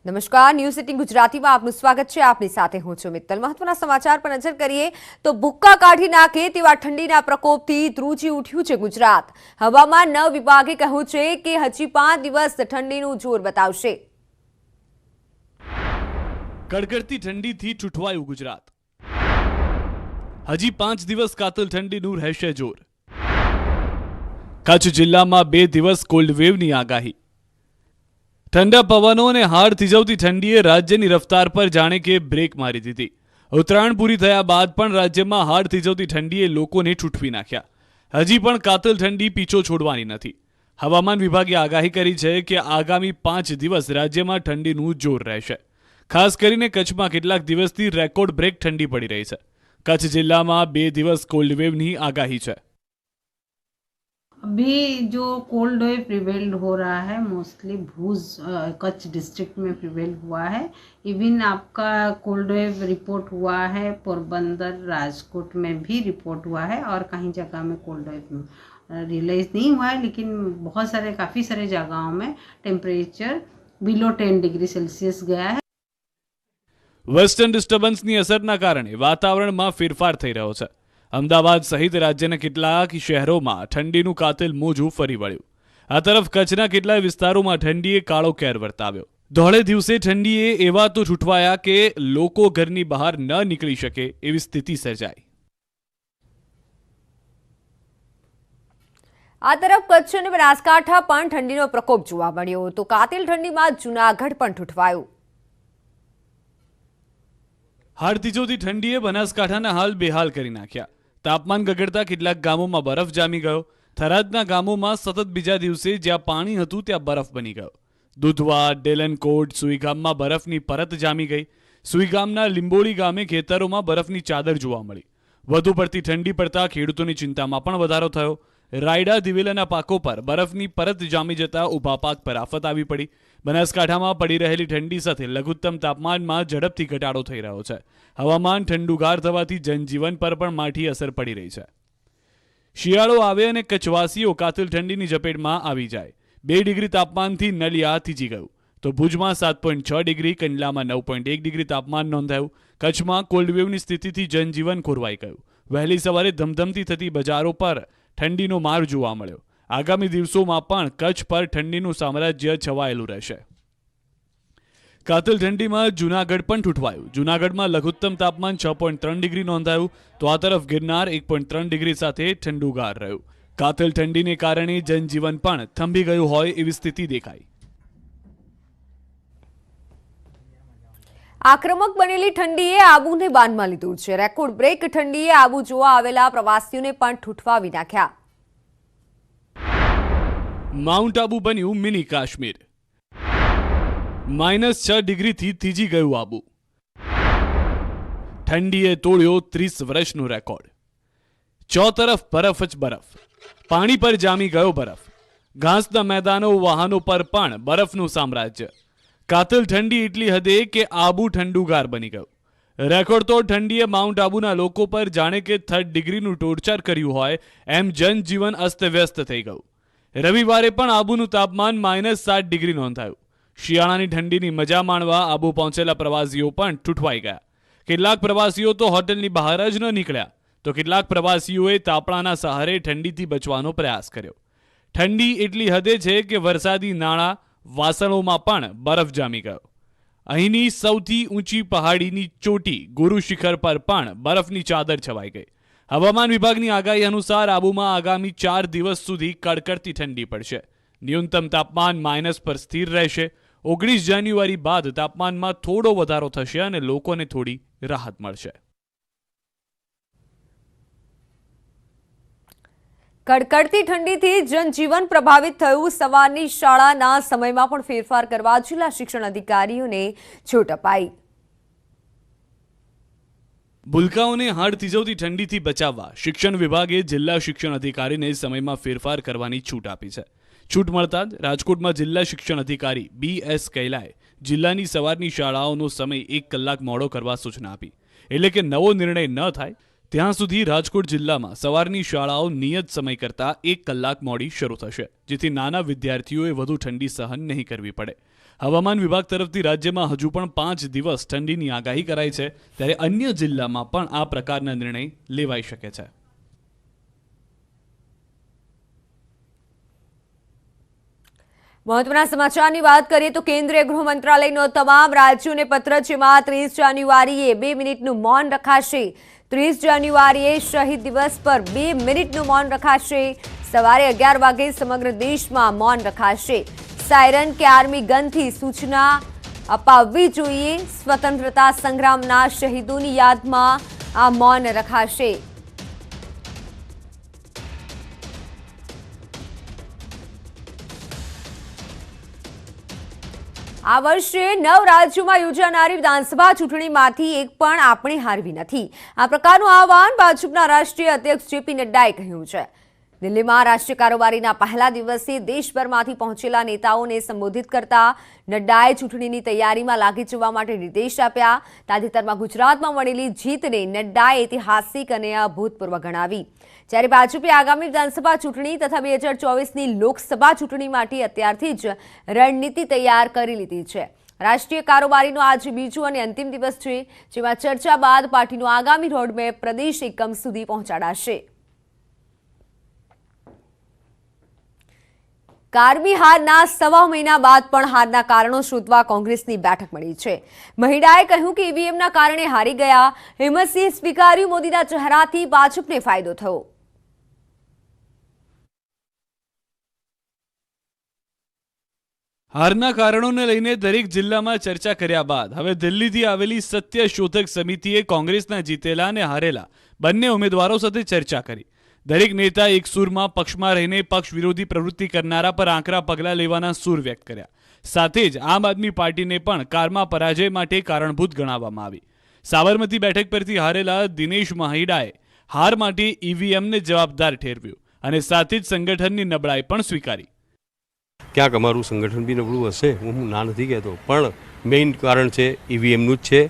નમસ્કાર, ન્યૂઝ 18 ગુજરાતીમાં આપનું સ્વાગત છે। આપની સાથે હું છું મિત્તલ। મહત્વના સમાચાર પર નજર કરીએ તો ભૂક્કા કાઢી નાખે તેવા ઠંડીના પ્રકોપથી ધ્રુજી ઉઠ્યું છે ગુજરાત। હવામાન વિભાગે કહ્યું છે કે હજી 5 દિવસ ઠંડીનું જોર બતાવશે। કડકડતી ઠંડીથી ઠૂઠવાયું ગુજરાત। હજી 5 દિવસ કાતિલ ઠંડીનું રહેશે જોર। કચ્છ જિલ્લામાં 2 દિવસ કોલ્ડ વેવની આગાહી। ठंडा पवनों ने हाड़ थीजवती ठंडीए राज्यनी रफ्तार पर जाने के ब्रेक मारी दीधी। उत्तरायण पूरी थया बाद पण राज्य में हाड़ थीजवती ठंडीए लोकोने ठूठवी नाख्या। हजी पण कातिल ठंडी पीछो छोड़वानी नथी। हवामान विभागे आगाही करी छे के आगामी 5 दिवस राज्य में ठंडीनुं जोर रहेशे। खास करीने कच्छमां કેટલાક દિવસથી રેકોર્ડ બ્રેક ठंडी पड़ी रही है। कच्छ जिल्लामां 2 દિવસ कोल्ड वेवनी आगाही है। अभी जो कोल्ड वेव प्रिवेल हो रहा है मोस्टली भूज कच्छ डिस्ट्रिक्ट में प्रिवेल हुआ है। इवन आपका कोल्ड वेव रिपोर्ट हुआ है पोरबंदर राजकोट में भी रिपोर्ट हुआ है और कहीं जगह में कोल्ड वेव रियलाइज नहीं हुआ है, लेकिन बहुत सारे काफ़ी सारे जगहों में टेम्परेचर बिलो 10 डिग्री सेल्सियस गया है। वेस्टर्न डिस्टर्बन्सनी असरना कारणे वातावरणमां फेरफार थई रह्यो छे। अमदावाद सहित राज्यना કેટલાક શહેરોમાં ઠંડીનું કાતિલ મોજું ફરી વળ્યું। આ તરફ કચ્છના કેટલાય વિસ્તારોમાં ઠંડીએ કાળો કેર વર્તાવ્યો। ધોળે દિવસે ઠંડીએ એવા તો છૂટવાયા કે લોકો ઘરની બહાર ન નીકળી શકે એવી સ્થિતિ સર્જાઈ। આ તરફ કચ્છ અને બનાસકાંઠા પણ ઠંડીનો પ્રકોપ જોવા મળ્યો તો કાતિલ ઠંડીમાં જૂનાગઢ પણ ઠૂઠવાયું। હાડ થીજવતી ઠંડીએ બનાસકાંઠાના હાલ બેહાલ કરી નાખ્યા। તાપમાન ગગડતા કેટલાક ગામોમાં બરફ જામી ગયો। થરાદના ગામોમાં સતત બીજા દિવસે જ્યાં પાણી હતું ત્યાં બરફ બની ગયો। દુધવા, ડેલનકોટ, સુઈગામમાં બરફની પરત જામી ગઈ। સુઈગામના લીંબોળી ગામે ખેતરોમાં બરફની ચાદર જોવા મળી। વધુ પડતી ઠંડી પડતા ખેડૂતોની ચિંતામાં પણ વધારો થયો। રાયડા, દિવેલાના પાકો પર બરફની પરત જામી જતા ઊભા પાક પર આફત આવી પડી। બનાસકાંઠામાં પડી રહેલી ઠંડી સાથે લઘુત્તમ તાપમાનમાં ઝડપથી ઘટાડો થઈ રહ્યો છે। હવામાન ઠંડુગાર થવાથી જનજીવન પર પણ માઠી અસર પડી રહી છે। શિયાળો આવે અને કચ્છવાસીઓ કાતિલ ઠંડીની ઝપેટમાં આવી જાય। 2 ડિગ્રી તાપમાનથી નલિયા થીજી ગયું તો ભુજમાં 7.6 ડિગ્રી, કંડલામાં 9.1 ડિગ્રી તાપમાન નોંધાયું। કચ્છમાં કોલ્ડ વેવની સ્થિતિથી જનજીવન ખોરવાઈ ગયું। વહેલી સવારે ધમધમતી થતી બજારો પર ઠંડીનો માર જોવા મળ્યો। આગામી દિવસોમાં પણ કચ્છ પર ઠંડીનું સામ્રાજ્ય છવાયેલું રહેશે। કાતિલ ઠંડીમાં જૂનાગઢ પણ ઠૂઠવાયું। જૂનાગઢમાં લઘુત્તમ તાપમાન 6.3 ડિગ્રી નોંધાયું તો આ તરફ ગિરનાર 1.3 ડિગ્રી સાથે ઠંડુગાર રહ્યું। કાતિલ ઠંડીને કારણે જનજીવન પણ થંભી ગયું હોય એવી સ્થિતિ દેખાઈ। આક્રમક બનેલી ઠંડીએ આબુને બાનમાં લીધું છે। રેકોર્ડ બ્રેક ઠંડીએ આબુ જોવા આવેલા પ્રવાસીઓને પણ ઠૂઠવાવી નાખ્યા। માઉન્ટ આબુ બન્યું મિની કાશ્મીર। -6 ડિગ્રીથી થીજી ગયું આબુ। ઠંડીએ તોડ્યો 30 વર્ષનું રેકોર્ડ। ચોતરફ બરફ જ બરફ। પાણી પર જામી ગયો બરફ। ઘાસના મેદાનો, વાહનો પર પણ બરફનું સામ્રાજ્ય। કાતિલ ઠંડી એટલી હદે કે આબુ ઠંડુગાર બની ગયું। રેકોર્ડ તોડ ઠંડીએ માઉન્ટ આબુના લોકો પર જાણે કે 3rd ડિગ્રીનું ટોર્ચર કર્યું હોય એમ જનજીવન અસ્તવ્યસ્ત થઈ ગયું। રવિવારે પણ આબુનું તાપમાન -7 ડિગ્રી નોંધાયું। શિયાળાની ઠંડીની મજા માણવા આબુ પહોંચેલા પ્રવાસીઓ પણ ઠૂઠવાઈ ગયા। કેટલાક પ્રવાસીઓ તો હોટલની બહાર જ ન નીકળ્યા તો કેટલાક પ્રવાસીઓએ તાપણાના સહારે ઠંડીથી બચવાનો પ્રયાસ કર્યો। ઠંડી એટલી હદે છે કે વરસાદી નાણાં, વાસણોમાં પણ બરફ જામી ગયો। અહીંની સૌથી ઊંચી પહાડીની ચોટી ગુરુ શિખર પર પણ બરફની ચાદર છવાઈ ગઈ। હવામાન વિભાગની આગાહી અનુસાર આબુમાં આગામી 4 દિવસ સુધી કડકડતી ઠંડી પડશે। ન્યૂનતમ તાપમાન માઇનસ પર સ્થિર રહેશે। 19 જાન્યુઆરી બાદ તાપમાનમાં થોડો વધારો થશે અને લોકોને થોડી રાહત મળશે। કડકડતી ઠંડીથી જનજીવન પ્રભાવિત થયું। સવારની શાળાના સમયમાં પણ ફેરફાર કરવા જિલ્લા શિક્ષણ અધિકારીઓને છૂટ અપાઈ। ભૂલકાઓને હાડ થીજવતી ઠંડીથી બચાવવા શિક્ષણ વિભાગે જિલ્લા શિક્ષણ અધિકારીને સમયમાં ફેરફાર કરવાની છૂટ આપી છે। છૂટ મળતા જ રાજકોટમાં જિલ્લા શિક્ષણ અધિકારી BS કૈલાએ જિલ્લાની સવારની શાળાઓનો સમય 1 કલાક મોડો કરવા સૂચના આપી। એટલે કે નવો નિર્ણય ન થાય ત્યાં સુધી રાજકોટ જિલ્લામાં સવારની શાળાઓ નિયત સમય કરતાં 1 કલાક મોડી શરૂ થશે, જેથી નાના વિદ્યાર્થીઓએ વધુ ઠંડી સહન નહીં કરવી પડે। હવામાન વિભાગ તરફથી રાજ્યમાં હજુ પણ 5 દિવસ ઠંડીની આગાહી કરાઈ છે, ત્યારે અન્ય જિલ્લામાં પણ આ પ્રકારના નિર્ણય લેવાઈ શકે છે. મહત્વના સમાચારની વાત કરીએ તો કેન્દ્રીય ગૃહ મંત્રાલયનો તમામ રાજ્યોને પત્ર, જેમાં 30 જાન્યુઆરીએ 2 મિનિટનું મૌન રખાશે. 30 જાન્યુઆરીએ શહીદ દિવસ પર 2 મિનિટનું મૌન રખાશે. સવારે 11 વાગે સમગ્ર દેશમાં મૌન રખાશે. સાયરન કે આર્મી ગનથી સૂચના અપાવવી જોઈએ. સ્વતંત્રતા સંગ્રામના શહીદોની યાદમાં આ મૌન રખાશે. આ વર્ષે 9 રાજ્યોમાં યોજાનારી વિધાનસભા ચૂંટણીમાંથી એક પણ આપણે હારવી નથી. આ પ્રકારનું આહવાન ભાજપના રાષ્ટ્રીય અધ્યક્ષ જેપી નડ્ડાએ કહ્યું છે. દિલ્હીમાં રાષ્ટ્રીય કારોબારીના પહેલા દિવસે દેશભરમાંથી પહોંચેલા નેતાઓને સંબોધિત કરતા નડ્ડાએ ચૂંટણીની તૈયારીમાં લાગી જવા માટે નિર્દેશ આપ્યા. તાજેતરમાં ગુજરાતમાં મળેલી જીતને નડ્ડાએ ઐતિહાસિક અને અભૂતપૂર્વ ગણાવી. જ્યારે ભાજપે આગામી વિધાનસભા ચૂંટણી તથા 2024ની લોકસભા ચૂંટણી માટે અત્યારથી જ રણનીતિ તૈયાર કરી લીધી છે. રાષ્ટ્રીય કારોબારીનો આજે બીજો અને અંતિમ દિવસ છે, જેમાં ચર્ચા બાદ પાર્ટીનો આગામી રોડમેપ પ્રદેશ એકમ સુધી પહોંચાડાશે. કારમી હારના 1.5 મહિના બાદ પણ હારના કારણો શોધવા કોંગ્રેસની બેઠક મળી છે. મહિડાએ કહ્યું કે ઈવીએમના કારણે હારી ગયા. હિંમતસિંહે સ્વીકાર્યું મોદીના ચહેરાથી ભાજપને ફાયદો થયો. હારના કારણોને લઈને દરેક જિલ્લામાં ચર્ચા કર્યા બાદ હવે દિલ્હીથી આવેલી સત્ય શોધક સમિતિએ કોંગ્રેસના જીતેલા અને હારેલા બંને ઉમેદવારો સાથે ચર્ચા કરી. દરેક નેતા એક સૂરમાં પક્ષમાં રહીને પક્ષ વિરોધી પ્રવૃત્તિ કરનારા પર આકરા પગલાં લેવાના સૂર વ્યક્ત કર્યા. સાથે જ આમ આદમી પાર્ટીને પણ કારમાં પરાજય માટે કારણભૂત ગણાવવામાં આવી. સાબરમતી બેઠક પરથી હારેલા દિનેશ મહિડાએ હાર માટે ઈવીએમને જવાબદાર ઠેરવ્યું અને સાથે જ સંગઠનની નબળાઈ પણ સ્વીકારી. ક્યાંક અમારું સંગઠન બી નબળું હશે, હું ના નથી કહેતો, પણ મેઇન કારણ છે ઈવીએમનું જ છે.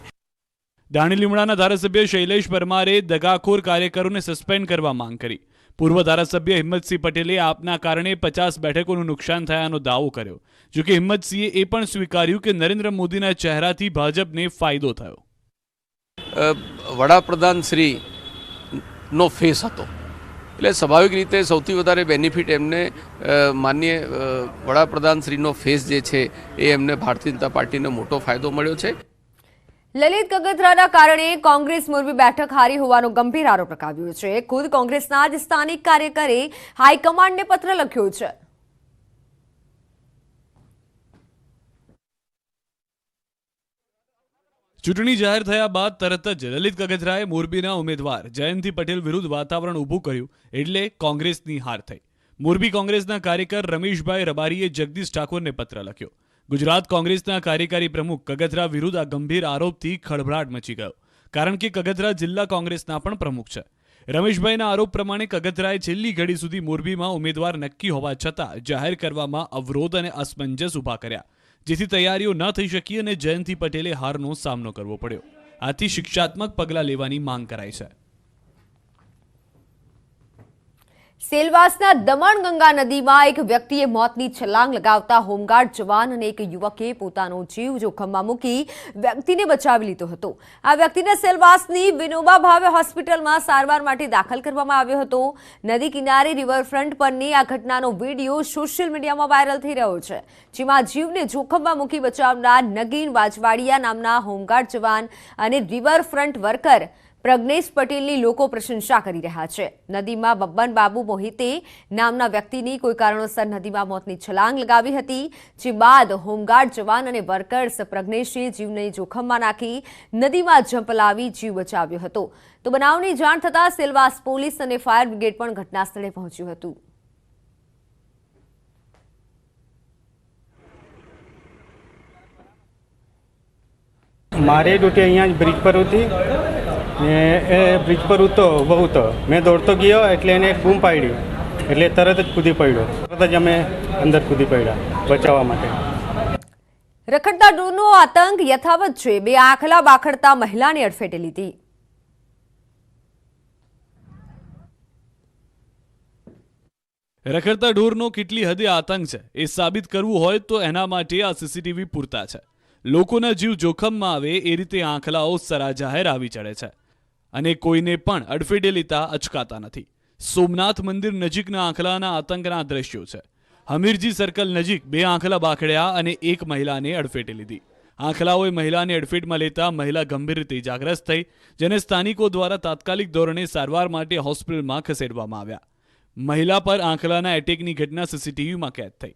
દાણી લીમડાના ધારાસભ્ય શૈલેષ પરમારે દગાખોર કાર્યકરોને સસ્પેન્ડ કરવા માંગ કરી. પૂર્વ ધારાસભ્ય હિંમતસિંહ પટેલે આપના કારણે 50 બેઠકોનું નુકસાન થયાનો દાવો કર્યો. જોકે હિંમતસિંહે એ પણ સ્વીકાર્યું કે નરેન્દ્ર મોદીના ચહેરાથી ભાજપને ફાયદો થયો. વડાપ્રધાન શ્રી નો ફેસ હતો એટલે સ્વાભાવિક રીતે સૌથી વધારે બેનિફિટ એમને માનનીય વડાપ્રધાન શ્રીનો ફેસ જે છે એ એમને ભારતીય જનતા પાર્ટીને મોટો ફાયદો મળ્યો છે. લલિત કગથરાના કારણે કોંગ્રેસ મોરબી બેઠક હારી હોવાનો ગંભીર આરોપ લગાવ્યો છે. ખુદ કોંગ્રેસના જ સ્થાનિક કાર્યકરે હાઈકમાન્ડને પત્ર લખ્યો છે. ચૂંટણી જાહેર થયા બાદ તરત જ લલિત કગથરાએ મોરબીના ઉમેદવાર જયંતી પટેલ વિરુદ્ધ વાતાવરણ ઊભું કર્યું, એટલે કોંગ્રેસની હાર થઈ. મોરબી કોંગ્રેસના કાર્યકર રમેશભાઈ રબારીએ જગદીશ ઠાકોરને પત્ર લખ્યો. ગુજરાત કોંગ્રેસના કાર્યકારી પ્રમુખ કગથરા વિરુદ્ધ આ ગંભીર આરોપથી ખળભળાટ મચી ગયો, કારણ કે કગથરા જિલ્લા કોંગ્રેસના પણ પ્રમુખ છે. રમેશભાઈના આરોપ પ્રમાણે કગથરાએ છેલ્લી ઘડી સુધી મોરબીમાં ઉમેદવાર નક્કી હોવા છતાં જાહેર કરવામાં અવરોધ અને અસમંજસ ઊભા કર્યા, જેથી તૈયારીઓ ન થઈ શકી અને જયંતી પટેલે હારનો સામનો કરવો પડ્યો. આથી શિક્ષાત્મક પગલાં લેવાની માંગ કરાઈ છે. સેલવાસના દમણગંગા નદીમાં એક વ્યક્તિએ મોતની છલાંગ લગાવતા હોમગાર્ડ જવાન અને એક યુવકે પોતાનો જીવ જોખમમાં મૂકી વ્યક્તિને બચાવી લીધો હતો. આ વ્યક્તિને સેલવાસની વિનોબા ભાવે હોસ્પિટલમાં સારવાર માટે દાખલ કરવામાં આવ્યો હતો. નદી કિનારે રિવરફ્રન્ટ પરની આ ઘટનાનો વિડીયો સોશિયલ મીડિયામાં વાયરલ થઈ રહ્યો છે, જેમાં જીવને જોખમમાં મૂકી બચાવનાર નગીન વાજવાડિયા નામના હોમગાર્ડ જવાન અને રિવરફ્રન્ટ વર્કર પ્રજ્ઞેશ પટેલની લોકો પ્રશંસા કરી રહ્યા છે. નદીમાં બબ્બન બાબુ મોહિતે નામના વ્યક્તિની કોઈ કારણોસર નદીમાં મોતની છલાંગ લગાવી હતી, જે બાદ હોમગાર્ડ જવાન અને વર્કર્સ પ્રજ્ઞેશે જીવને જોખમમાં નાખી નદીમાં ઝંપલાવી જીવ બચાવ્યો હતો. તો બનાવની જાણ થતાં સેલવાસ પોલીસ અને ફાયર બ્રિગેડ પણ ઘટના સ્થળે પહોંચ્યું હતું. મારી ડ્યુટી અહીંયા જ બ્રિજ પર હતી ને એ બ્રિજ પર બહુ હતો. મેં દોડતો ગયો એટલે એને એક બૂમ પાડી એટલે તરત જ કૂદી પડ્યો. તરત જ અમે અંદર કૂદી પડ્યા બચાવવા માટે. રખડતા ડોરનો આતંક યથાવત છે. 2 આખલા બાખડતા મહિલાને અડફેટે લીધી. રખડતા ઢોરનો કેટલી હદે આતંક છે એ સાબિત કરવું હોય તો એના માટે આ સીસીટીવી પૂરતા છે. લોકોના જીવ જોખમમાં આવે એ રીતે આંખલાઓ સરાજાહેર આવી ચડે છે અને કોઈને પણ અડફેટે લેતા અચકાતા નથી. સોમનાથ મંદિર નજીકના આંખલાના આતંકના દ્રશ્યો છે. હમીરજી સર્કલ નજીક 2 આંખલા બાખડ્યા અને એક મહિલાને અડફેટે લીધી. આંખલાઓએ મહિલાને અડફેટમાં લેતા મહિલા ગંભીર રીતે ઇજાગ્રસ્ત થઈ, જેને સ્થાનિકો દ્વારા તાત્કાલિક ધોરણે સારવાર માટે હોસ્પિટલમાં ખસેડવામાં આવ્યા. મહિલા પર આંખલાના એટેકની ઘટના સીસીટીવીમાં કેદ થઈ.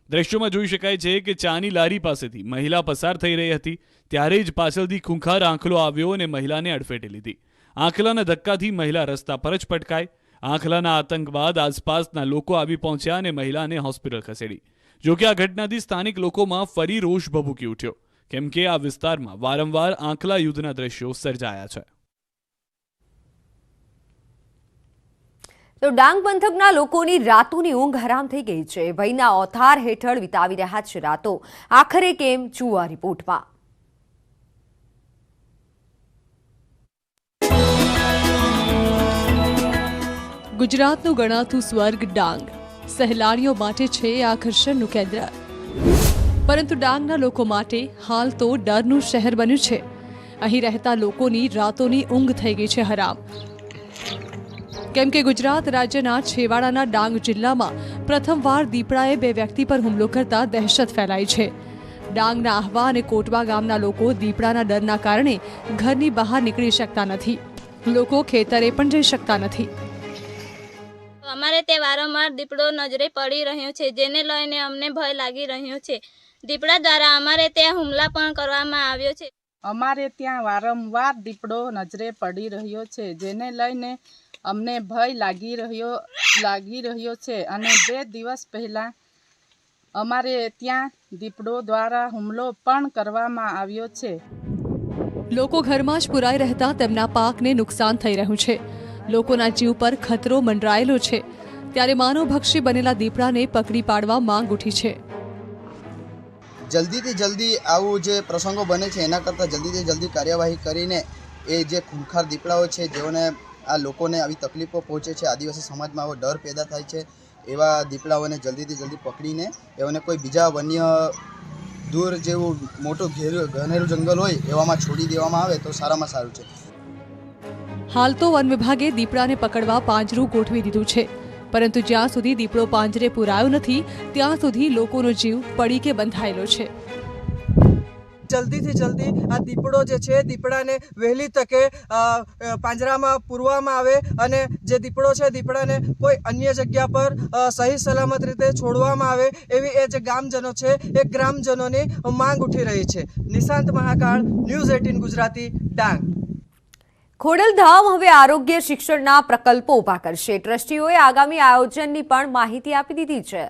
દ્રશ્યોમાં જોઈ શકાય છે કે ચાની લારી પાસેથી મહિલા પસાર થઈ રહી હતી ત્યારે જ પાછળથી ખૂંખાર આંખલો આવ્યો અને મહિલાને અડફેટે લીધી. આંખલાના ધક્કાથી મહિલા રસ્તા પર જ પટકાઈ. આંખલાના આતંક બાદ આસપાસના લોકો આવી પહોંચ્યા અને મહિલાને હોસ્પિટલ ખસેડી. જોકે આ ઘટનાથી સ્થાનિક લોકોમાં ફરી રોષ ભભૂકી ઉઠ્યો, કેમ કે આ વિસ્તારમાં વારંવાર આંખલા યુદ્ધના દ્રશ્યો સર્જાયા છે. તો ડાંગ પંથકના લોકોની રાતોની ઊંઘ હરામ થઈ ગઈ છે. ભયના ઓથાર હેઠળ વિતાવી રહ્યા છે રાતો. આખરે કેમ, જુઓ આ રિપોર્ટમાં. ગુજરાતનું ગણાતું સ્વર્ગ ડાંગ સહેલાણીઓ માટે છે આકર્ષણનું કેન્દ્ર, પરંતુ ડાંગના લોકો માટે હાલ તો ડરનું શહેર બન્યું છે. અહીં રહેતા લોકોની રાતોની ઊંઘ થઈ ગઈ છે હરામ, કેમ કે ગુજરાત રાજ્યના છેવાડાના ડાંગ જિલ્લામાં પ્રથમવાર દીપડાએ 2 વ્યક્તિ પર હુમલો કરતા દહેશત ફેલાઈ છે. ડાંગના આહવા અને કોટવા ગામના લોકો દીપડાના ડરના કારણે ઘરની બહાર નીકળી શકતા નથી. લોકો ખેતરે પણ જઈ શકતા નથી. અમારે તે વારંવાર દીપડો નજરે પડી રહ્યો છે, જેને લઈને અમને ભય લાગી રહ્યો છે. દીપડા દ્વારા અમારે ત્યાં હુમલા પણ કરવામાં આવ્યો છે. અમારે ત્યાં વારંવાર દીપડો નજરે પડી રહ્યો છે, જેને લઈને અમને ભય લાગી રહ્યો છે. અને 2 દિવસ પહેલાં અમારે ત્યાં દીપડો દ્વારા હુમલો પણ કરવામાં આવ્યો છે. લોકો ઘરમાં જ પુરાઈ રહેતા તેમના પાકને નુકસાન થઈ રહ્યું છે. લોકોના જીવ પર ખતરો મંડરાયેલો છે. ત્યારે માનવભક્ષી બનેલા દીપડાને પકડી પાડવા માંગ ઉઠી છે. જલ્દીથી જલ્દી આવું જે પ્રસંગો બને છે એના કરતાં જલ્દીથી જલ્દી કાર્યવાહી કરીને એ જે ખૂંખાર દીપડાઓ છે, જેઓને આ લોકોને આવી તકલીફો પહોંચે છે, આદિવાસી સમાજમાં આવો ડર પેદા થાય છે, એવા દીપડાઓને જલ્દીથી જલ્દી પકડીને એઓને કોઈ બીજા વન્ય દૂર જેવું મોટું ઘનેરું જંગલ હોય એવામાં છોડી દેવામાં આવે તો સારામાં સારું છે. હાલ તો વન વિભાગે દીપડાને પકડવા પાંજરું ગોઠવી દીધું છે, પરંતુ જ્યાં સુધી દીપડો પાંજરે પુરાયો નથી ત્યાં સુધી લોકોનો જીવ પડીકે બંધાયેલો છે. જલ્દીથી જલ્દી આ દીપડો જે છે દીપડાને વહેલી તકે પાંજરામાં પૂરવામાં આવે અને જે દીપડો છે દીપડાને કોઈ અન્ય જગ્યા પર સહી સલામત રીતે છોડવામાં આવે એવી એ જે ગામજનો છે એ ગ્રામજનોની માંગ ઉઠી રહી છે. નિશાંત મહાકાળ, ન્યૂઝ 18 ગુજરાતી, ડાંગ. ખોડલધામ હવે આરોગ્ય શિક્ષણના પ્રકલ્પો ઊભા કરશે. ટ્રસ્ટીઓએ આગામી આયોજનની પણ માહિતી આપી દીધી છે.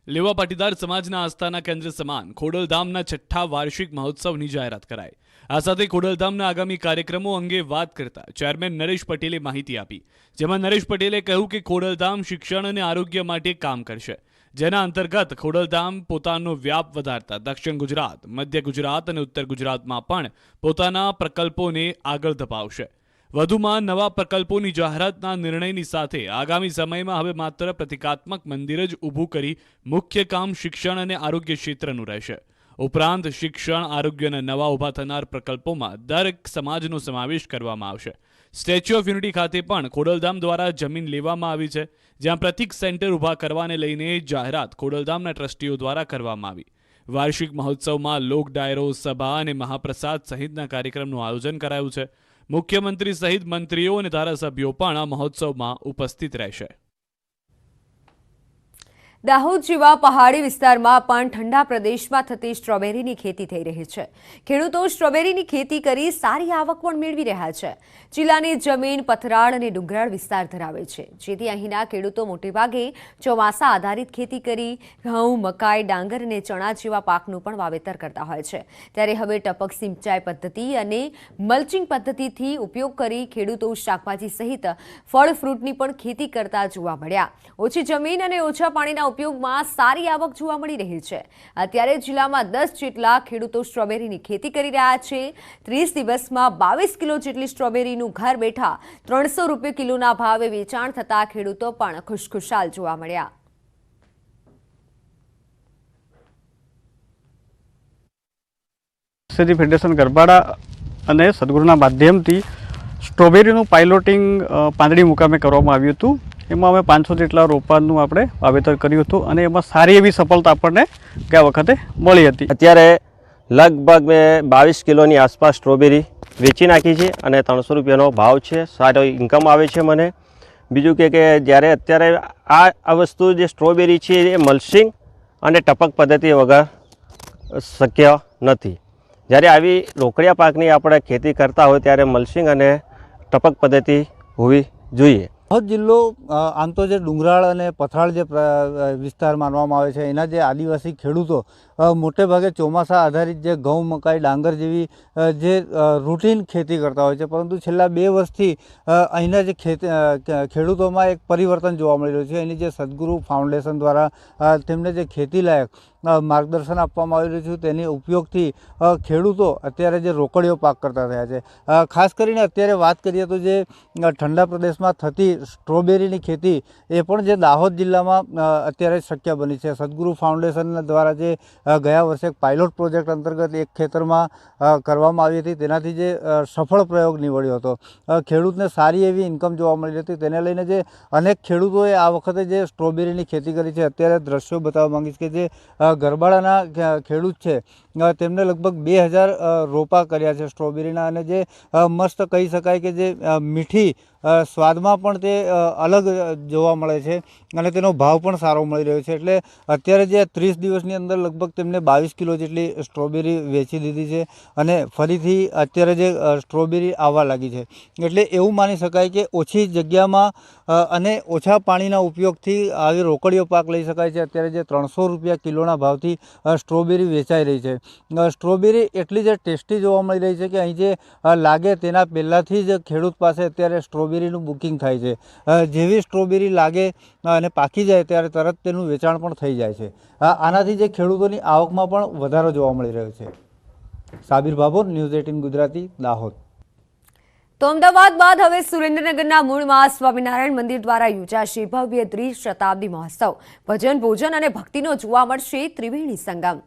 લેવા પાટીદાર સમાજના આસ્થાના કેન્દ્ર સમાન ખોડલધામના 6ઠ્ઠા વાર્ષિક મહોત્સવની જાહેરાત કરાઈ. આ સાથે ખોડલધામના આગામી કાર્યક્રમો અંગે વાત કરતા ચેરમેન નરેશ પટેલે માહિતી આપી, જેમાં નરેશ પટેલે કહ્યું કે ખોડલધામ શિક્ષણ અને આરોગ્ય માટે કામ કરશે, જેના અંતર્ગત ખોડલધામ પોતાનો વ્યાપ વધારતા દક્ષિણ ગુજરાત, મધ્ય ગુજરાત અને ઉત્તર ગુજરાતમાં પણ પોતાના પ્રકલ્પોને આગળ ધપાવશે. વધુમાં નવા પ્રકલ્પોની જાહેરાતના નિર્ણયની સાથે આગામી સમયમાં હવે માત્ર પ્રતિકાત્મક મંદિર જ ઊભું કરી મુખ્ય કામ શિક્ષણ અને આરોગ્ય ક્ષેત્રનું રહેશે. ઉપરાંત શિક્ષણ, આરોગ્યના નવા ઊભા થનાર પ્રકલ્પોમાં દરેક સમાજનો સમાવેશ કરવામાં આવશે. સ્ટેચ્યુ ઓફ યુનિટી ખાતે પણ ખોડલધામ દ્વારા જમીન લેવામાં આવી છે, જ્યાં પ્રતિક સેન્ટર ઊભા કરવાને લઈને જાહેરાત ખોડલધામના ટ્રસ્ટીઓ દ્વારા કરવામાં આવી. વાર્ષિક મહોત્સવમાં લોક ડાયરો, સભા અને મહાપ્રસાદ સહિતના કાર્યક્રમનું આયોજન કરાયું છે. મુખ્યમંત્રી સહિત મંત્રીઓ અને ધારાસભ્યો પણ આ મહોત્સવમાં ઉપસ્થિત રહેશે. દાહોદ જેવા પહાડી વિસ્તારમાં પણ ઠંડા પ્રદેશમાં થતી સ્ટ્રોબેરીની ખેતી થઈ રહી છે. ખેડૂતો સ્ટ્રોબેરીની ખેતી કરી સારી આવક પણ મેળવી રહ્યા છે. જિલ્લાની જમીન પથરાળ અને ડુંગરાળ વિસ્તાર ધરાવે છે, જેથી અહીંના ખેડૂતો મોટેભાગે ચોમાસા આધારિત ખેતી કરી ઘઉં, મકાઈ, ડાંગર અને ચણા જેવા પાકનું પણ વાવેતર કરતા હોય છે. ત્યારે હવે ટપક સિંચાઈ પદ્ધતિ અને મલ્ચિંગ પદ્ધતિથી ઉપયોગ કરી ખેડૂતો શાકભાજી સહિત ફળ ફ્રૂટની પણ ખેતી કરતા જોવા મળ્યા. ઓછી જમીન અને ઓછા પાણીના ઉપયોગમાં સારી આવક જોવા મળી રહી છે। અત્યારે જિલ્લામાં 10 જેટલા ખેડૂતો સ્ટ્રોબેરીની ખેતી કરી રહ્યા છે। 30 દિવસમાં 22 કિલો જેટલી સ્ટ્રોબેરીનું ઘર બેઠા 300 રૂપિયા કિલોના ભાવે વેચાણ થતા ખેડૂતો પણ ખુશખુશાલ જોવા મળ્યા। ફેડરેશન ગરબાડા અને સદગુરુના માધ્યમથી સ્ટ્રોબેરીનું પાઇલોટિંગ પાંદડી મુકામે કરવામાં આવ્યું હતું। એમાં અમે 500 જેટલા રોપાનું આપણે વાવેતર કર્યું હતું અને એમાં સારી એવી સફળતા આપણને ગયા વખતે મળી હતી। અત્યારે લગભગ મેં 22 કિલોની આસપાસ સ્ટ્રોબેરી વેચી નાખી છે અને 300 રૂપિયાનો ભાવ છે। સારો ઇન્કમ આવે છે મને। બીજું કે જ્યારે અત્યારે આ વસ્તુ જે સ્ટ્રોબેરી છે એ મલ્ચિંગ અને ટપક પદ્ધતિ વગર શક્ય નથી। જ્યારે આવી રોકડિયા પાકની આપણે ખેતી કરતા હોય ત્યારે મલ્ચિંગ અને ટપક પદ્ધતિ હોવી જોઈએ। દાહોદ જિલ્લો આમ તો જે ડુંગરાળ અને પથરાળ જે વિસ્તાર માનવામાં આવે છે એના જે આદિવાસી ખેડૂતો મોટે ભાગે ચોમાસા આધારિત જે ઘઉં મકાઈ ડાંગર જેવી જે રૂટીન ખેતી કરતા હોય છે, પરંતુ છેલ્લા 2 વર્ષથી અહીંના જે ખેડૂતોમાં એક પરિવર્તન જોવા મળી રહ્યું છે। એની જે સદગુરુ ફાઉન્ડેશન દ્વારા તેમને જે ખેતી લાયક માર્ગદર્શન આપવામાં આવી રહ્યું છે તેની ઉપયોગથી ખેડૂતો અત્યારે જે રોકડીયો પાક કરતા થયા છે। ખાસ કરીને અત્યારે વાત કરીએ તો જે ઠંડા પ્રદેશમાં થતી સ્ટ્રોબેરીની ખેતી એ પણ જે દાહોદ જિલ્લામાં અત્યારે શક્ય બની છે। સદગુરુ ફાઉન્ડેશન દ્વારા જે ગયા વર્ષે એક પાયલોટ પ્રોજેક્ટ અંતર્ગત એક ખેતરમાં કરવામાં આવી હતી, તેનાથી જે સફળ પ્રયોગ નીવડ્યો હતો, ખેડૂતને સારી એવી ઇન્કમ જોવા મળી હતી। તેને લઈને જે અનેક ખેડૂતોએ આ વખતે જે સ્ટ્રોબેરીની ખેતી કરી છે, અત્યારે દ્રશ્યો બતાવવા માંગીશ કે જે ગરબાડાના ખેડૂત છે તેમને લગભગ 2000 રોપા કર્યા છે સ્ટ્રોબેરીના, અને જે મસ્ત કહી શકાય કે જે મીઠી સ્વાદમાં પણ તે અલગ જોવા મળે છે અને તેનો ભાવ પણ સારો મળી રહ્યો છે। એટલે અત્યારે જે 30 દિવસની અંદર લગભગ તેમને 22 કિલો જેટલી સ્ટ્રોબેરી વેચી દીધી છે અને ફરીથી અત્યારે જે સ્ટ્રોબેરી આવવા લાગી છે। એટલે એવું માની શકાય કે ઓછી જગ્યામાં અને ઓછા પાણીના ઉપયોગથી આવી રોકડીયો પાક લઈ શકાય છે। અત્યારે જે 300 રૂપિયા કિલોના ભાવથી સ્ટ્રોબેરી વેચાઈ રહી છે। સ્ટ્રોબેરી એટલી જ ટેસ્ટી જોવા મળી રહી છે કે અહીં જે લાગે તેના પહેલાંથી જ ખેડૂત પાસે અત્યારે સ્ટ્રોબેરીનું બુકિંગ થાય છે। જેવી સ્ટ્રોબેરી લાગે અને પાકી જાય ત્યારે તરત તેનું વેચાણ પણ થઈ જાય છે। આનાથી જે ખેડૂતોની આવકમાં પણ વધારો જોવા મળી રહ્યો છે। સાબિર ભાભોર, ન્યૂઝ 18 ગુજરાતી, દાહોદ। તો અમદાવાદ બાદ હવે સુરેન્દ્રનગરના મૂળમાં સ્વામિનારાયણ મંદિર દ્વારા યોજાશે ભવ્ય ત્રિશતાબ્દી મહોત્સવ। ભજન, ભોજન અને ભક્તિનો જોવા મળશે ત્રિવેણી સંગમ।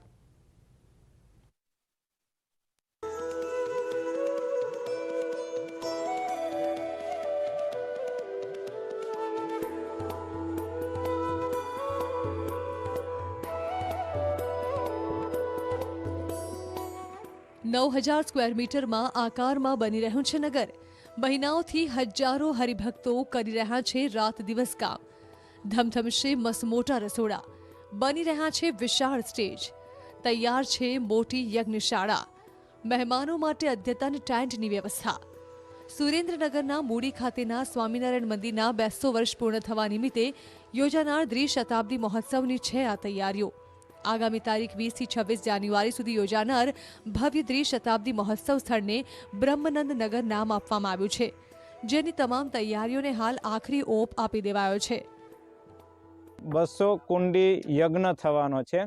$9,000 સ્ક્વેર મીટરમાં આકારમાં બની રહ્યું છે નગર। મહિનાઓથી હજારો હરિભક્તો કરી રહ્યા છે રાત દિવસ કામ। ધમધમશે મસમોટા રસોડા, બની રહ્યા છે વિશાળ સ્ટેજ, તૈયાર છે મોટી યજ્ઞશાળા, મહેમાનો માટે અદ્યતન ટેન્ટની વ્યવસ્થા। સુરેન્દ્રનગરના મૂડી ખાતેના સ્વામિનારાયણ મંદિરના 200 વર્ષ પૂર્ણ થવા નિમિત્તે યોજાનાર ત્રિશતાબ્દી મહોત્સવની છે આ તૈયારીઓ। આગામી તારીખ 20 થી 26 જાન્યુઆરી સુધી યોજાનાર ભવ્ય ત્રિશતાબ્દી મહોત્સવ સ્થળને બ્રહ્મનંદ નગર નામ આપવામાં આવ્યું છે, જેની તમામ તૈયારીઓને હાલ આખરી ઓપ આપી દેવાયો છે। 200 કુંડી યજ્ઞ થવાનો છે,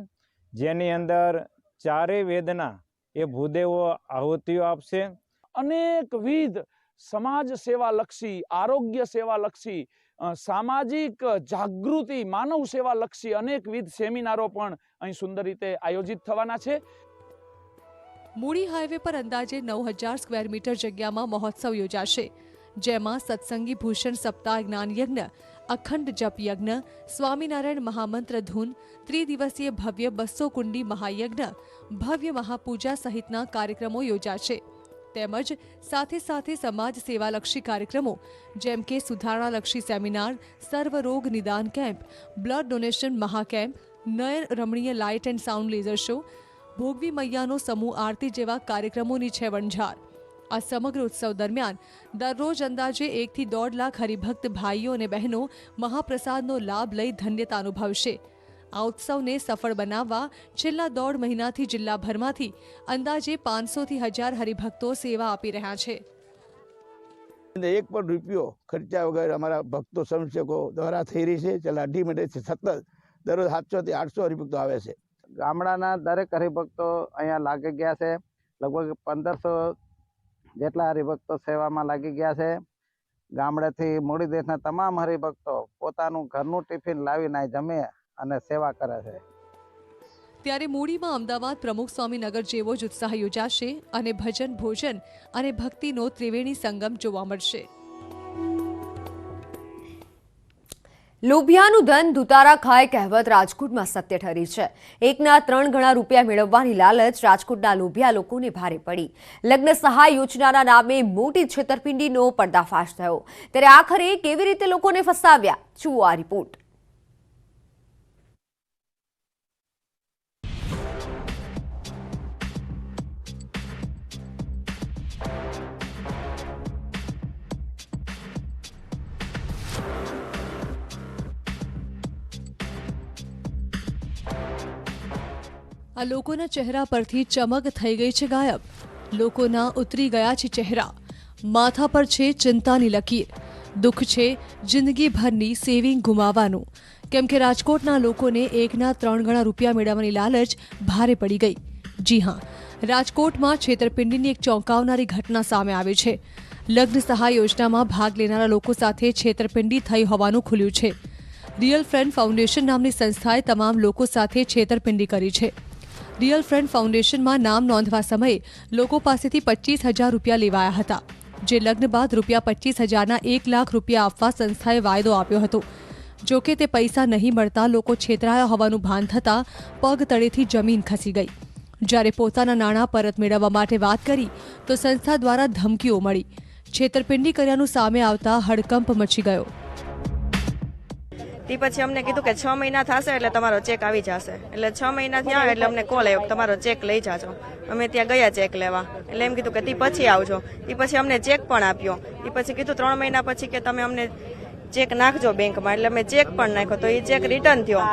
જેની અંદર ચારે વેદના એ ભૂદેવો આહુતિઓ આપશે। અનેકવિધ સમાજ સેવા લક્ષી, આરોગ્ય સેવા લક્ષી, સામાજિક જાગૃતિ, માનવ સેવા લક્ષી અનેકવિધ સેમિનારો પણ અહીં સુંદર રીતે આયોજિત થવાના છે। મૂડી હાઈવે પર અંદાજે 9,000 સ્ક્વેર મીટર જગ્યામાં મહોત્સવ યોજાશે, જેમાં સત્સંગી ભૂષણ સપ્તાહ જ્ઞાન યજ્ઞ, અખંડ જપ યજ્ઞ, સ્વામિનારાયણ મહામંત્ર ધૂન, ત્રિદિવસીય ભવ્ય 200 કુંડી મહાયજ્ઞ, ભવ્ય મહાપૂજા સહિતના કાર્યક્રમો યોજાશે। તેમજ સાથે સાથે સમાજ સેવાલક્ષી કાર્યક્રમો જેમ કે સુધારણાલક્ષી સેમિનાર, સર્વરોગ નિદાન કેમ્પ, બ્લડ ડોનેશન મહાકેમ્પ, નયન રમણીય light and sound laser show, ભોગવી મૈયાનો સમૂહ આરતી જેવા કાર્યક્રમોની છે વણઝાર। આ સમગ્ર ઉત્સવ દરમિયાન દરરોજ અંદાજે 1 થી 1.5 લાખ હરિભક્ત ભાઈઓ અને બહેનો મહાપ્રસાદનો લાભ લઈ ધન્યતા અનુભવશે। આ ઉત્સવને સફળ બનાવવા છેલ્લા 1.5 મહિનાથી જિલ્લાભરમાંથી અંદાજે 500 થી 1000 હરિભક્તો સેવા આપી રહ્યા છે। 1 પણ રૂપિયો ખર્ચા વગર અમારા ભક્તો સ્વયંસેવકો દ્વારા થઈ રહી છે। છેલ્લા 2 મહિનાથી સતત દરરોજ 700 થી 800 હરિભક્તો આવે છે. ગામડાના દરેક હરિભક્તો અહીંયા લાગી ગયા છે. લગભગ 1500 જેટલા હરિભક્તો સેવામાં લાગી ગયા છે. ગામડેથી મૂળી દેશના તમામ હરિભક્તો પોતાનું ઘરનું ટિફિન લાવીને જમે અને સેવા કરે છે. ત્યારે મૂડીમાં અમદાવાદ પ્રમુખ સ્વામીનગર જેવો જ ઉત્સાહ યોજાશે અને ભજન, ભોજન અને ભક્તિનો ત્રિવેણી સંગમ જોવા મળશે. લોભિયાનું ધન દુતારા ખાય કહેવત રાજકોટમાં સત્ય ઠરી છે. 1ના 3 ગણા રૂપિયા મેળવવાની લાલચ રાજકોટના લોભિયા લોકોને ભારે પડી. લગ્ન સહાય યોજનાના નામે મોટી છેતરપિંડીનો પર્દાફાશ થયો. ત્યારે આખરે કેવી રીતે લોકોને ફસાવ્યા, જુઓ આ રિપોર્ટ. આ લોકોના ચહેરા પરથી ચમક થઈ ગઈ છે ગાયબ. લોકોના ઉતરી ગયા છે ચહેરા. માથા પર છે ચિંતાની લકીર. દુઃખ છે જિંદગીભરની સેવિંગ ગુમાવવાનું. કેમ કે રાજકોટના લોકોને 1ના 3 ગણા રૂપિયા મેળવવાની લાલચ ભારે પડી ગઈ. જી હા, રાજકોટમાં છેતરપિંડીની એક ચોંકાવનારી ઘટના સામે આવી છે. લગ્ન સહાય યોજનામાં ભાગ લેનારા લોકો સાથે છેતરપિંડી થઈ હોવાનું ખુલ્યું છે. રિયલ ફ્રેન્ડ ફાઉન્ડેશન નામની સંસ્થાએ તમામ લોકો સાથે છેતરપિંડી કરી છે. રિયલ ફ્રેન્ડ ફાઉન્ડેશનમાં નામ નોંધવા સમયે લોકો પાસેથી 25,000 રૂપિયા લેવાયા હતા. જે લગ્ન બાદ રૂપિયા 25,000ના 1 લાખ રૂપિયા આપવા સંસ્થાએ વાયદો આપ્યો હતો. જોકે તે પૈસા નહીં મળતા લોકો છેતરાયા હોવાનું ભાન થતાં પગ તળેથી જમીન ખસી ગઈ. જ્યારે પોતાના નાણાં પરત મેળવવા માટે વાત કરી તો સંસ્થા દ્વારા ધમકીઓ મળી. છેતરપિંડી કર્યાનું સામે આવતા હડકંપ મચી ગયો. તે પછી અમને કીધું કે 6 મહિના થશે એટલે તમારો ચેક આવી જશે. એટલે 6 મહિના થયા એટલે અમને કોલ આવ્યો તમારો ચેક લઈ જાજો. અમે ત્યાં ગયા ચેક લેવા. એટલે એમ કીધું કે તે પછી આવજો. તે પછી અમને ચેક પણ આપ્યો. તે પછી કીધું 3 મહિના પછી કે તમે અમને ચેક નાખજો બેંકમાં. એટલે અમે ચેક પણ નાખ્યો તો એ ચેક રિટર્ન થયો.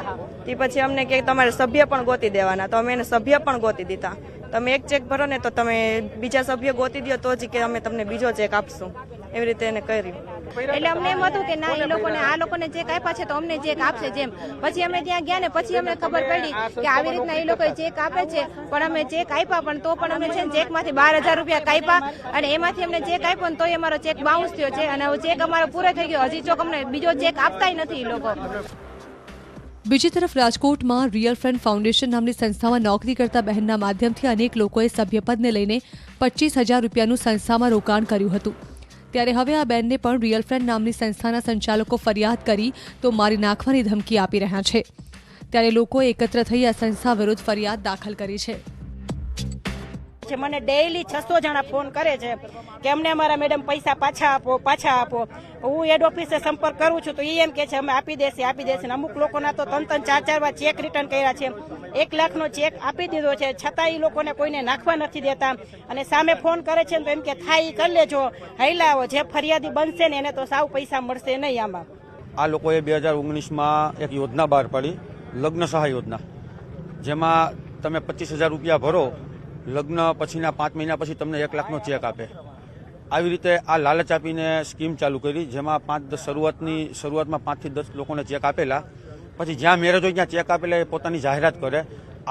તે પછી અમને કે તમારે સભ્ય પણ ગોતી દેવાના. તો અમે એને સભ્ય પણ ગોતી દીધા. તમે એક ચેક ભરો ને તો તમે બીજા સભ્ય ગોતી દો તો જ કે અમે તમને બીજો ચેક આપશું. એવી રીતે એને કર્યું. એટલે અમને એમ હતું કે ના એ લોકોને આ લોકોને ચેક આપ્યા છે તો અમને ચેક આપશે જેમ. પછી અમે ત્યાં ગયા ને પછી અમને ખબર પડી કે આવી રીતના એ લોકો ચેક આપે છે. પણ અમે ચેક આપ્યા પણ તો પણ અમે છે ને ચેકમાંથી 12,000 રૂપિયા કાપ્યા અને એમાંથી અમને ચેક આપ્યો ને તો અમારો ચેક બાઉન્સ થયો છે અને ચેક અમારો પૂરો થઈ ગયો. હજી ચોક અમને બીજો ચેક આપતાય નથી એ લોકો. બીજી તરફ રાજકોટમાં રિયલ ફ્રેન્ડ ફાઉન્ડેશન નામની સંસ્થામાં નોકરી કરતા બહેનના માધ્યમથી અનેક લોકોએ સભ્યપદને લઈને 25,000 રૂપિયાનું સંસ્થામાં રોકાણ કર્યું હતું. ત્યારે હવે આ બેનને પણ રિયલ ફ્રેન્ડ નામની સંસ્થાના સંચાલકો ફરિયાદ કરી તો મારી નાખવાની ધમકી આપી રહ્યા છે. ત્યારે લોકોએ એકત્ર થઈ આ સંસ્થા વિરુદ્ધ ફરિયાદ દાખલ કરી છે. મને ડેઈલી 600 જણા ફોન કરે છે કે અમને અમારા મેડમ પૈસા પાછા આપો. હું હેડ ઓફિસે સંપર્ક કરું છું તો એ એમ કે છે અમે આપી દેશે. અમુક લોકોના તો 3-4 વાર ચેક રિટર્ન કર્યા છે. 1 લાખનો ચેક આપી દીધો છે છતાં એ લોકોને કોઈને નાખવા નથી દેતા. અને સામે ફોન કરે છે તો એમ કે થાય કરી લેજો, હૈલાવો, જે ફરિયાદી બનશે ને એને તો સાવ પૈસા મળશે નહીં. આમાં આ લોકોએ 2019માં એક યોજના બહાર પાડી, લગ્ન સહાય યોજના, જેમાં તમે 25,000 રૂપિયા ભરો, લગ્ન પછીના 5 મહિના પછી તમને 1 લાખનો ચેક આપે. આવી રીતે આ લાલચ આપીને સ્કીમ ચાલુ કરી, જેમાં 5-10 શરૂઆતમાં 5 થી 10 લોકોને ચેક આપેલા. પછી જ્યાં મેરેજ હોય ત્યાં ચેક આપેલા એ પોતાની જાહેરાત કરે.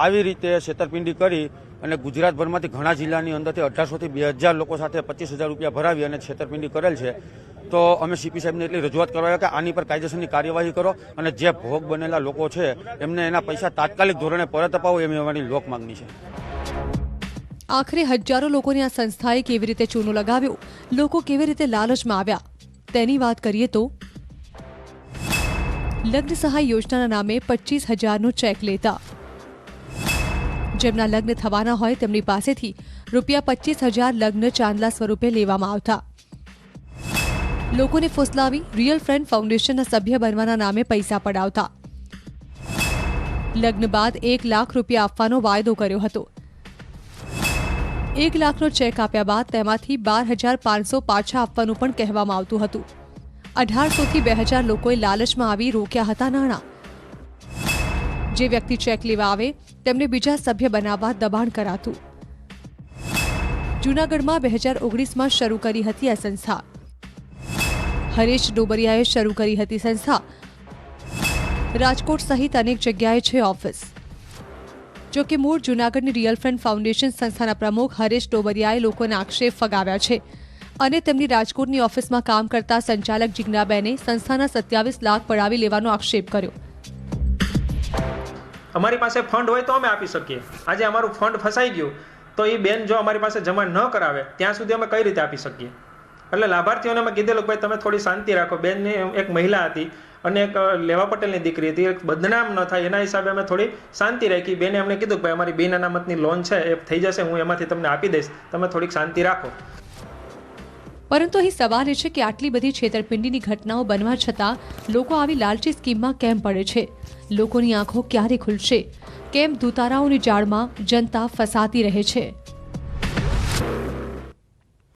આવી રીતે છેતરપિંડી કરી અને ગુજરાતભરમાંથી ઘણા જિલ્લાની અંદરથી 1800 થી 2000 લોકો સાથે 25,000 રૂપિયા ભરાવી અને છેતરપિંડી કરેલ છે. તો અમે સીપી સાહેબને એટલી રજૂઆત કરવા કે આની પર કાયદેસરની કાર્યવાહી કરો અને જે ભોગ બનેલા લોકો છે એમને એના પૈસા તાત્કાલિક ધોરણે પરત અપાવો, એમ અમારી લોક માંગણી છે. આખરે હજારો લોકોની આ સંસ્થાએ કેવી રીતે ચૂનો લગાવ્યો, લોકો કેવી રીતે લાલચમાં આવ્યા, તેની વાત કરીએ તો લગ્ન સહાય યોજનાના નામે 25,000નો ચેક લેતા. જેમના લગ્ન થવાના હોય તેમની પાસેથી રૂપિયા 25,000 લગ્ન ચાંદલા સ્વરૂપે લેવામાં આવતા. લોકોને ફુસલાવી રિયલ ફ્રેન્ડ ફાઉન્ડેશનના સભ્ય બનવાના નામે પૈસા પડાવતા. લગ્ન બાદ 1 લાખ રૂપિયા આપવાનો વાયદો કર્યો હતો. 1 લાખનો ચેક આપ્યા બાદ તેમાંથી 12,500 પાછા આપવાનું પણ કહેવામાં આવતું હતું. 1800 થી 2000 લોકોએ લાલચમાં આવી રોક્યા હતા નાણાં. જે વ્યક્તિ ચેક લેવા આવે તેમને બીજા સભ્ય બનાવવા દબાણ કરાતું. જૂનાગઢમાં 2019માં શરૂ કરી હતી આ સંસ્થા. હરેશ ડોબરિયાએ શરૂ કરી હતી સંસ્થા. રાજકોટ સહિત અનેક જગ્યાએ છે ઓફિસ. જો કે મૂળ જૂનાગઢની રિયલ ફ્રેન્ડ ફાઉન્ડેશન સંસ્થાના પ્રમુખ હરેશ ડોબરિયાએ લોકોના આક્ષેપ ફગાવ્યા છે અને તેમની રાજકોટની ઓફિસમાં કામ કરતા સંચાલક જિજ્ઞાબેને સંસ્થાના 27 લાખ પડાવી લેવાનો આક્ષેપ કર્યો. અમારી પાસે ફંડ હોય તો અમે આપી શકીએ. આજે અમારું ફંડ ફસાઈ ગયું તો એ બેન જો અમારી પાસે જમા ન કરાવે ત્યાં સુધી અમે કઈ રીતે આપી શકીએ? એટલે લાભાર્થીઓને અમે કીધેલું ભાઈ તમે થોડી શાંતિ રાખો. બેનની એક મહિલા હતી અને એક લેવા પટેલની દીકરી હતી, એક બદનામ ન થાય એના હિસાબે અમે થોડી શાંતિ રાખી. બેને અમને કીધું કે ભાઈ અમારી બિન અનામતની લોન છે એ થઈ જશે, હું એમાંથી તમને આપી દઈશ, તમે થોડીક શાંતિ રાખો. પરંતુ અહીં સવાલ એ છે કે આટલી બધી છેતરપિંડીની ઘટનાઓ બનવા છતાં લોકો આવી લાલચી સ્કીમમાં કેમ પડે છે? લોકોની આંખો ક્યારે ખુલશે? કેમ દુતારાઓની જાળમાં જનતા ફસાતી રહે છે?